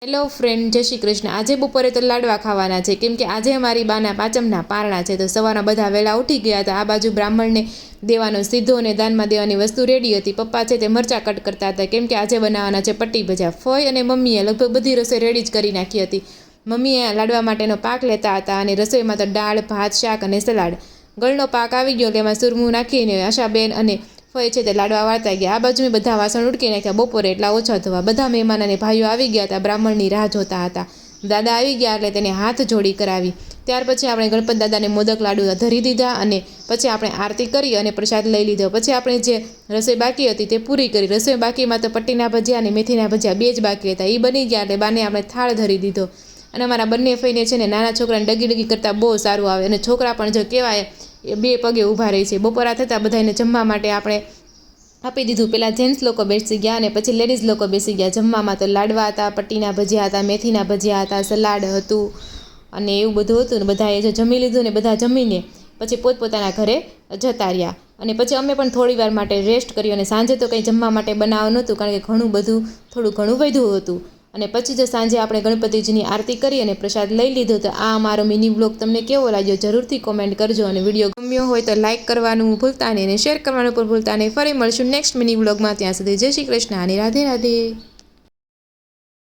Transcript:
Hello friend, જય શ્રી કૃષ્ણ। આજે બપોરે તો લાડવા ખાવાના છે, કેમ કે આજે અમારી બાના પાંચમના પારણા છે। તો સવારના બધા વહેલા ઉઠી ગયા હતા। આ બાજુ બ્રાહ્મણને દેવાનો સીધો અને દાનમાં દેવાની વસ્તુ રેડી હતી। પપ્પા છે તે મરચાં કટ કરતા હતા, કેમ કે આજે બનાવવાના છે પટ્ટી ભજા। ફોઈ અને મમ્મીએ લગભગ બધી રસોઈ રેડી જ કરી નાખી હતી। મમ્મીએ લાડવા માટેનો પાક લેતા હતા અને રસોઈમાં તો દાળ, ભાત, શાક અને સલાડ। ગળનો પાક આવી ગયો, તેમાં સુરમું નાખીને આશાબેન અને ફોઈ છે તે લાડવા વાળતા ગયા। આ બાજુ મેં બધા વાસણ ઉટકી નાખ્યા, બપોરે એટલા ઓછા ધોવા। બધા મહેમાન અને ભાઈઓ આવી ગયા હતા, બ્રાહ્મણની રાહ જોતા હતા। દાદા આવી ગયા એટલે તેને હાથ જોડી કરાવી। ત્યાર પછી આપણે ગણપત દાદાને મોદક લાડુ ધરી દીધા અને પછી આપણે આરતી કરી અને પ્રસાદ લઈ લીધો। પછી આપણે જે રસોઈ બાકી હતી તે પૂરી કરી। રસોઈ બાકીમાં તો પટ્ટીના ભજીયા અને મેથીના ભજીયા બે જ બાકી હતા। એ બની ગયા એટલે બાને આપણે થાળ ધરી દીધો। અને અમારા બંને ફઈને છે ને નાના છોકરાને ડગી ડગી કરતાં બહુ સારું આવે, અને છોકરા પણ જો કહેવાય એ બે પગે ઊભા રહે છે। બપોરા થતાં બધાને જમવા માટે આપણે આપી દીધું। પહેલાં જેન્ટ્સ લોકો બેસી ગયા અને પછી લેડીઝ લોકો બેસી ગયા। જમવામાં તો લાડવા હતા, પટ્ટીના ભજીયા હતા, મેથીના ભજીયા હતા, સલાડ હતું અને એવું બધું હતું। ને બધાએ જો જમી લીધું ને બધા જમીને પછી પોતપોતાના ઘરે જતા રહ્યા। અને પછી અમે પણ થોડી વાર માટે રેસ્ટ કર્યો, અને સાંજે તો કંઈ જમવા માટે બનાવવાનું નહોતું, કારણ કે ઘણું બધું થોડું ઘણું વધ્યું હતું। અને પછી જો સાંજે આપણે ગણપતિજીની આરતી કરી અને પ્રસાદ લઈ લીધો। તો આ અમારો મિની બ્લોગ તમને કેવો લાગ્યો જરૂરથી કોમેન્ટ કરજો, અને વિડીયો ગમ્યો હોય તો લાઇક કરવાનું ભૂલતા નહીં અને શેર કરવાનું પણ ભૂલતા નહીં। ફરી મળશું નેક્સ્ટ મિની બ્લોગમાં, ત્યાં સુધી જય શ્રી કૃષ્ણ અને રાધે રાધે।